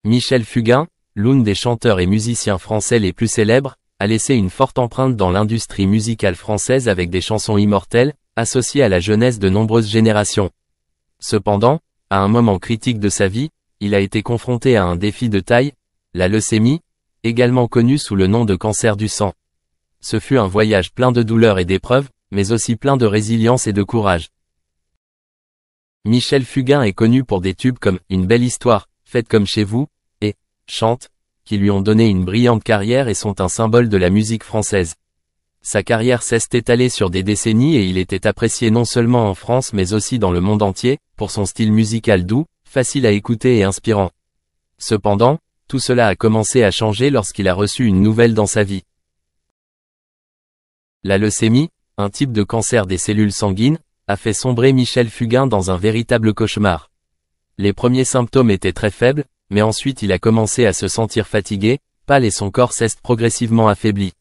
Michel Fugain, l'un des chanteurs et musiciens français les plus célèbres, a laissé une forte empreinte dans l'industrie musicale française avec des chansons immortelles, associées à la jeunesse de nombreuses générations. Cependant, à un moment critique de sa vie, il a été confronté à un défi de taille, la leucémie, également connue sous le nom de cancer du sang. Ce fut un voyage plein de douleurs et d'épreuves, mais aussi plein de résilience et de courage. Michel Fugain est connu pour des tubes comme « Une belle histoire », « Faites comme chez vous » et « Chante », qui lui ont donné une brillante carrière et sont un symbole de la musique française. Sa carrière s'est étalée sur des décennies et il était apprécié non seulement en France mais aussi dans le monde entier, pour son style musical doux, facile à écouter et inspirant. Cependant, tout cela a commencé à changer lorsqu'il a reçu une nouvelle dans sa vie. La leucémie, un type de cancer des cellules sanguines, a fait sombrer Michel Fugain dans un véritable cauchemar. Les premiers symptômes étaient très faibles, mais ensuite il a commencé à se sentir fatigué, pâle et son corps s'est progressivement affaibli.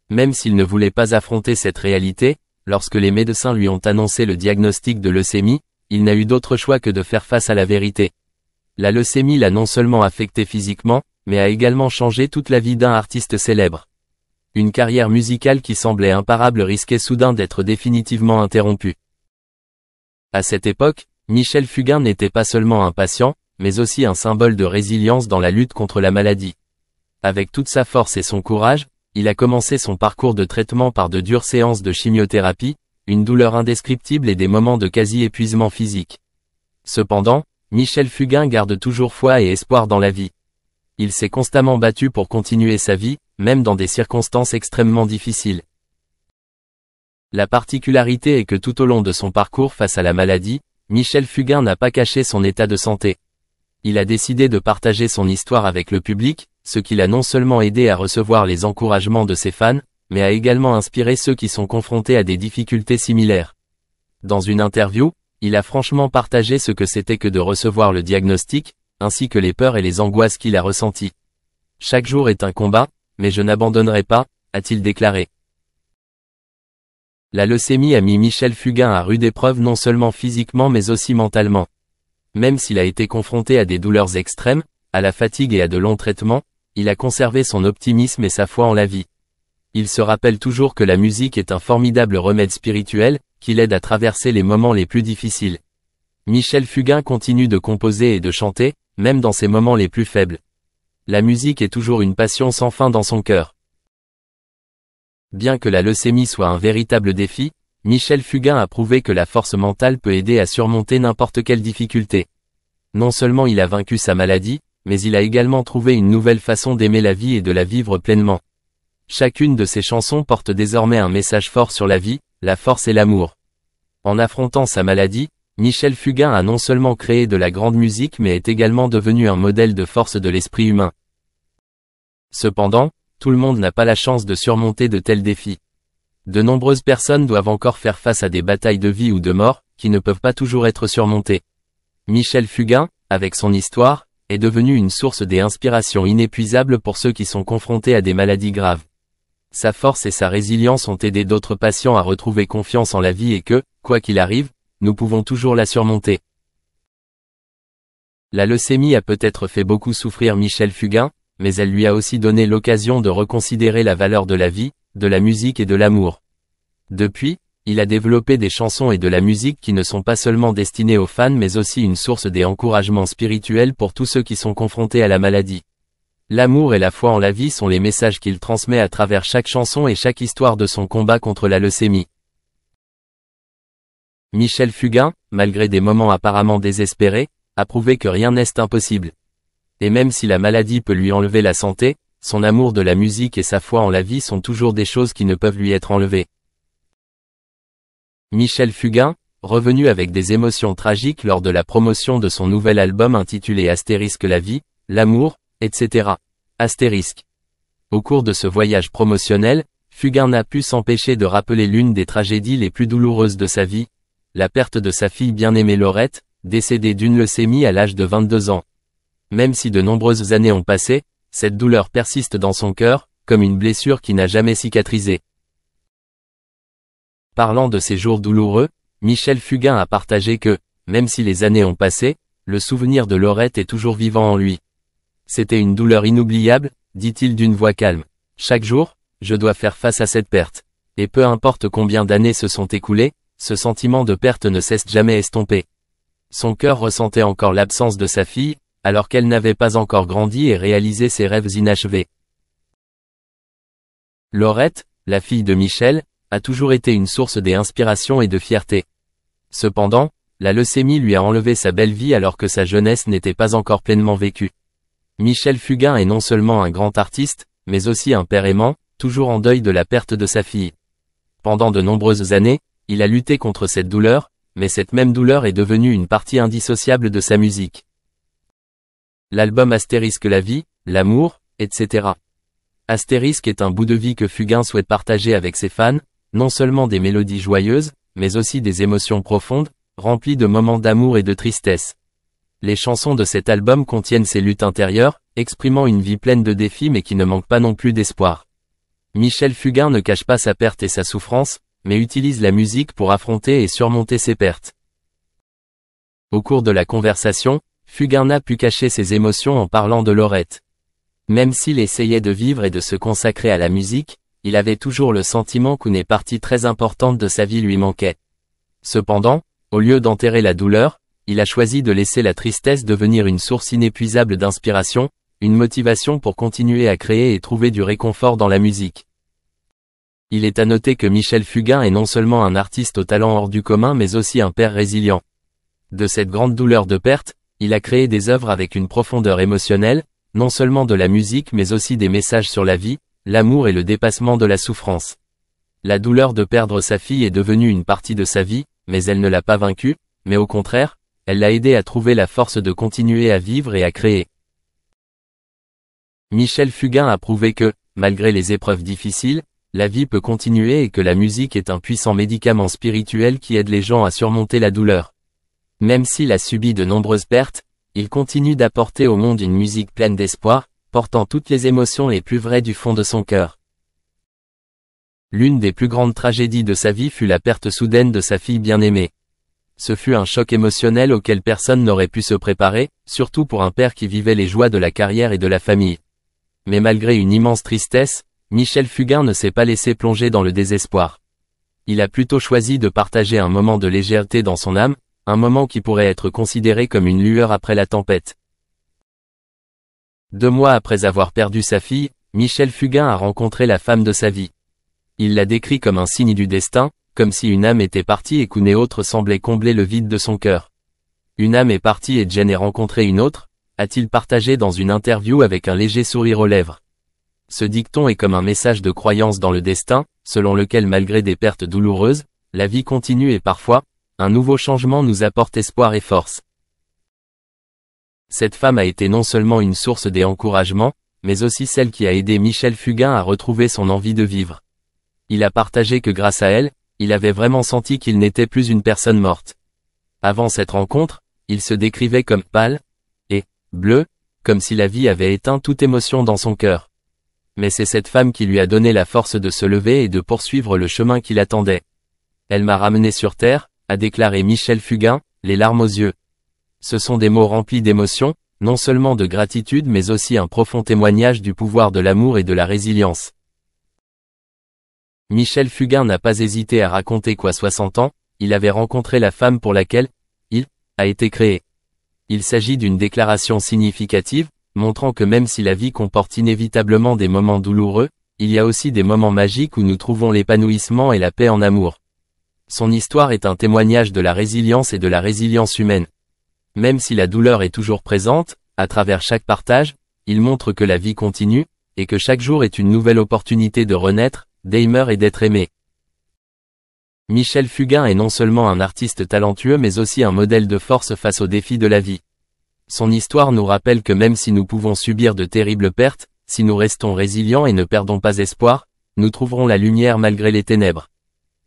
Même s'il ne voulait pas affronter cette réalité, lorsque les médecins lui ont annoncé le diagnostic de leucémie, il n'a eu d'autre choix que de faire face à la vérité. La leucémie l'a non seulement affecté physiquement, mais a également changé toute la vie d'un artiste célèbre. Une carrière musicale qui semblait imparable risquait soudain d'être définitivement interrompue. À cette époque, Michel Fugain n'était pas seulement un patient, mais aussi un symbole de résilience dans la lutte contre la maladie. Avec toute sa force et son courage, il a commencé son parcours de traitement par de dures séances de chimiothérapie, une douleur indescriptible et des moments de quasi-épuisement physique. Cependant, Michel Fugain garde toujours foi et espoir dans la vie. Il s'est constamment battu pour continuer sa vie, même dans des circonstances extrêmement difficiles. La particularité est que tout au long de son parcours face à la maladie, Michel Fugain n'a pas caché son état de santé. Il a décidé de partager son histoire avec le public, ce qui l'a non seulement aidé à recevoir les encouragements de ses fans, mais a également inspiré ceux qui sont confrontés à des difficultés similaires. Dans une interview, il a franchement partagé ce que c'était que de recevoir le diagnostic, ainsi que les peurs et les angoisses qu'il a ressenties. Chaque jour est un combat, mais je n'abandonnerai pas, a-t-il déclaré. La leucémie a mis Michel Fugain à rude épreuve non seulement physiquement mais aussi mentalement. Même s'il a été confronté à des douleurs extrêmes, à la fatigue et à de longs traitements, il a conservé son optimisme et sa foi en la vie. Il se rappelle toujours que la musique est un formidable remède spirituel, qui l'aide à traverser les moments les plus difficiles. Michel Fugain continue de composer et de chanter, même dans ses moments les plus faibles. La musique est toujours une passion sans fin dans son cœur. Bien que la leucémie soit un véritable défi, Michel Fugain a prouvé que la force mentale peut aider à surmonter n'importe quelle difficulté. Non seulement il a vaincu sa maladie, mais il a également trouvé une nouvelle façon d'aimer la vie et de la vivre pleinement. Chacune de ses chansons porte désormais un message fort sur la vie, la force et l'amour. En affrontant sa maladie, Michel Fugain a non seulement créé de la grande musique mais est également devenu un modèle de force de l'esprit humain. Cependant, tout le monde n'a pas la chance de surmonter de tels défis. De nombreuses personnes doivent encore faire face à des batailles de vie ou de mort, qui ne peuvent pas toujours être surmontées. Michel Fugain, avec son histoire, est devenu une source d'inspiration inépuisable pour ceux qui sont confrontés à des maladies graves. Sa force et sa résilience ont aidé d'autres patients à retrouver confiance en la vie et que, quoi qu'il arrive, nous pouvons toujours la surmonter. La leucémie a peut-être fait beaucoup souffrir Michel Fugain, mais elle lui a aussi donné l'occasion de reconsidérer la valeur de la vie, de la musique et de l'amour. Depuis, il a développé des chansons et de la musique qui ne sont pas seulement destinées aux fans mais aussi une source d'encouragement spirituel pour tous ceux qui sont confrontés à la maladie. L'amour et la foi en la vie sont les messages qu'il transmet à travers chaque chanson et chaque histoire de son combat contre la leucémie. Michel Fugain, malgré des moments apparemment désespérés, a prouvé que rien n'est impossible. Et même si la maladie peut lui enlever la santé, son amour de la musique et sa foi en la vie sont toujours des choses qui ne peuvent lui être enlevées. Michel Fugain, revenu avec des émotions tragiques lors de la promotion de son nouvel album intitulé Astérisque la vie, l'amour, etc. Astérisque. Au cours de ce voyage promotionnel, Fugain n'a pu s'empêcher de rappeler l'une des tragédies les plus douloureuses de sa vie, la perte de sa fille bien-aimée Laurette, décédée d'une leucémie à l'âge de 22 ans. Même si de nombreuses années ont passé, cette douleur persiste dans son cœur, comme une blessure qui n'a jamais cicatrisé. Parlant de ces jours douloureux, Michel Fugain a partagé que, même si les années ont passé, le souvenir de Laurette est toujours vivant en lui. C'était une douleur inoubliable, dit-il d'une voix calme. Chaque jour, je dois faire face à cette perte. Et peu importe combien d'années se sont écoulées, ce sentiment de perte ne cesse jamais estomper. Son cœur ressentait encore l'absence de sa fille, alors qu'elle n'avait pas encore grandi et réalisé ses rêves inachevés. Laurette, la fille de Michel, a toujours été une source d'inspiration et de fierté. Cependant, la leucémie lui a enlevé sa belle vie alors que sa jeunesse n'était pas encore pleinement vécue. Michel Fugain est non seulement un grand artiste, mais aussi un père aimant, toujours en deuil de la perte de sa fille. Pendant de nombreuses années, il a lutté contre cette douleur, mais cette même douleur est devenue une partie indissociable de sa musique. L'album Astérisque la vie, l'amour, etc. Astérisque est un bout de vie que Fugain souhaite partager avec ses fans, non seulement des mélodies joyeuses, mais aussi des émotions profondes, remplies de moments d'amour et de tristesse. Les chansons de cet album contiennent ses luttes intérieures, exprimant une vie pleine de défis mais qui ne manque pas non plus d'espoir. Michel Fugain ne cache pas sa perte et sa souffrance, mais utilise la musique pour affronter et surmonter ses pertes. Au cours de la conversation, Fugain n'a pu cacher ses émotions en parlant de Laurette. Même s'il essayait de vivre et de se consacrer à la musique, il avait toujours le sentiment qu'une partie très importante de sa vie lui manquait. Cependant, au lieu d'enterrer la douleur, il a choisi de laisser la tristesse devenir une source inépuisable d'inspiration, une motivation pour continuer à créer et trouver du réconfort dans la musique. Il est à noter que Michel Fugain est non seulement un artiste au talent hors du commun mais aussi un père résilient. De cette grande douleur de perte, il a créé des œuvres avec une profondeur émotionnelle, non seulement de la musique mais aussi des messages sur la vie, l'amour et le dépassement de la souffrance. La douleur de perdre sa fille est devenue une partie de sa vie, mais elle ne l'a pas vaincue, mais au contraire, elle l'a aidé à trouver la force de continuer à vivre et à créer. Michel Fugain a prouvé que, malgré les épreuves difficiles, la vie peut continuer et que la musique est un puissant médicament spirituel qui aide les gens à surmonter la douleur. Même s'il a subi de nombreuses pertes, il continue d'apporter au monde une musique pleine d'espoir, portant toutes les émotions les plus vraies du fond de son cœur. L'une des plus grandes tragédies de sa vie fut la perte soudaine de sa fille bien-aimée. Ce fut un choc émotionnel auquel personne n'aurait pu se préparer, surtout pour un père qui vivait les joies de la carrière et de la famille. Mais malgré une immense tristesse, Michel Fugain ne s'est pas laissé plonger dans le désespoir. Il a plutôt choisi de partager un moment de légèreté dans son âme, un moment qui pourrait être considéré comme une lueur après la tempête. 2 mois après avoir perdu sa fille, Michel Fugain a rencontré la femme de sa vie. Il l'a décrit comme un signe du destin, comme si une âme était partie et qu'une autre semblait combler le vide de son cœur. Une âme est partie et Jen a rencontré une autre, a-t-il partagé dans une interview avec un léger sourire aux lèvres. Ce dicton est comme un message de croyance dans le destin, selon lequel malgré des pertes douloureuses, la vie continue et parfois, un nouveau changement nous apporte espoir et force. Cette femme a été non seulement une source d'encouragement, mais aussi celle qui a aidé Michel Fugain à retrouver son envie de vivre. Il a partagé que grâce à elle, il avait vraiment senti qu'il n'était plus une personne morte. Avant cette rencontre, il se décrivait comme pâle et bleu, comme si la vie avait éteint toute émotion dans son cœur. Mais c'est cette femme qui lui a donné la force de se lever et de poursuivre le chemin qui l'attendait. Elle m'a ramené sur terre, a déclaré Michel Fugain, les larmes aux yeux. Ce sont des mots remplis d'émotion, non seulement de gratitude mais aussi un profond témoignage du pouvoir de l'amour et de la résilience. Michel Fugain n'a pas hésité à raconter qu'à 60 ans, il avait rencontré la femme pour laquelle il a été créé. Il s'agit d'une déclaration significative, montrant que même si la vie comporte inévitablement des moments douloureux, il y a aussi des moments magiques où nous trouvons l'épanouissement et la paix en amour. Son histoire est un témoignage de la résilience et de la résilience humaine. Même si la douleur est toujours présente, à travers chaque partage, il montre que la vie continue, et que chaque jour est une nouvelle opportunité de renaître, d'aimer et d'être aimé. Michel Fugain est non seulement un artiste talentueux mais aussi un modèle de force face aux défis de la vie. Son histoire nous rappelle que même si nous pouvons subir de terribles pertes, si nous restons résilients et ne perdons pas espoir, nous trouverons la lumière malgré les ténèbres.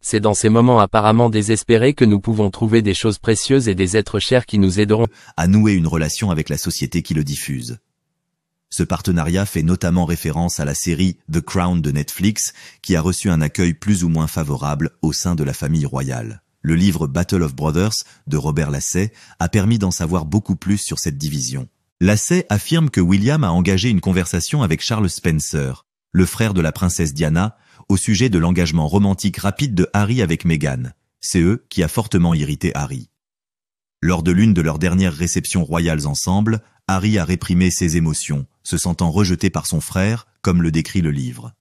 C'est dans ces moments apparemment désespérés que nous pouvons trouver des choses précieuses et des êtres chers qui nous aideront à nouer une relation avec la société qui le diffuse. Ce partenariat fait notamment référence à la série The Crown de Netflix, qui a reçu un accueil plus ou moins favorable au sein de la famille royale. Le livre Battle of Brothers de Robert Lassay a permis d'en savoir beaucoup plus sur cette division. Lacey affirme que William a engagé une conversation avec Charles Spencer, le frère de la princesse Diana, au sujet de l'engagement romantique rapide de Harry avec Meghan, qui a fortement irrité Harry. Lors de l'une de leurs dernières réceptions royales ensemble, Harry a réprimé ses émotions, se sentant rejeté par son frère, comme le décrit le livre.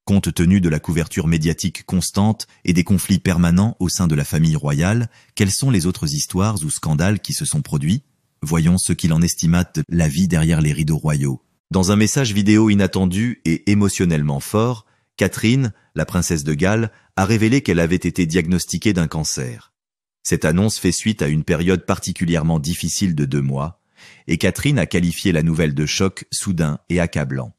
Compte tenu de la couverture médiatique constante et des conflits permanents au sein de la famille royale, quelles sont les autres histoires ou scandales qui se sont produits? Voyons ce qu'il en estimate la vie derrière les rideaux royaux. Dans un message vidéo inattendu et émotionnellement fort, Catherine, la princesse de Galles, a révélé qu'elle avait été diagnostiquée d'un cancer. Cette annonce fait suite à une période particulièrement difficile de 2 mois, et Catherine a qualifié la nouvelle de choc soudain et accablant.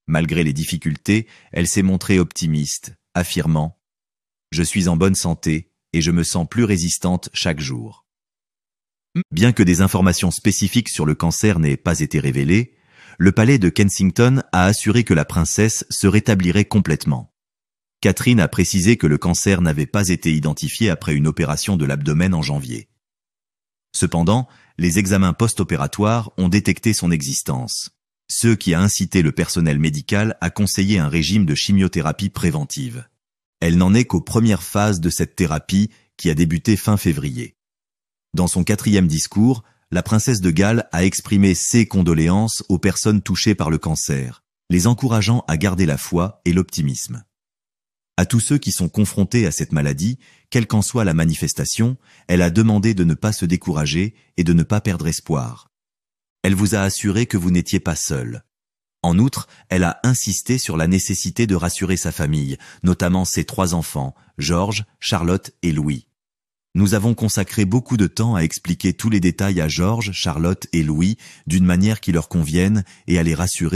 Malgré les difficultés, elle s'est montrée optimiste, affirmant « Je suis en bonne santé et je me sens plus résistante chaque jour ». Bien que des informations spécifiques sur le cancer n'aient pas été révélées, le palais de Kensington a assuré que la princesse se rétablirait complètement. Catherine a précisé que le cancer n'avait pas été identifié après une opération de l'abdomen en janvier. Cependant, les examens post-opératoires ont détecté son existence, ce qui a incité le personnel médical à conseiller un régime de chimiothérapie préventive. Elle n'en est qu'aux premières phases de cette thérapie qui a débuté fin février. Dans son 4e discours, la princesse de Galles a exprimé ses condoléances aux personnes touchées par le cancer, les encourageant à garder la foi et l'optimisme. À tous ceux qui sont confrontés à cette maladie, quelle qu'en soit la manifestation, elle a demandé de ne pas se décourager et de ne pas perdre espoir. Elle vous a assuré que vous n'étiez pas seul. En outre, elle a insisté sur la nécessité de rassurer sa famille, notamment ses 3 enfants, George, Charlotte et Louis. Nous avons consacré beaucoup de temps à expliquer tous les détails à George, Charlotte et Louis d'une manière qui leur convienne et à les rassurer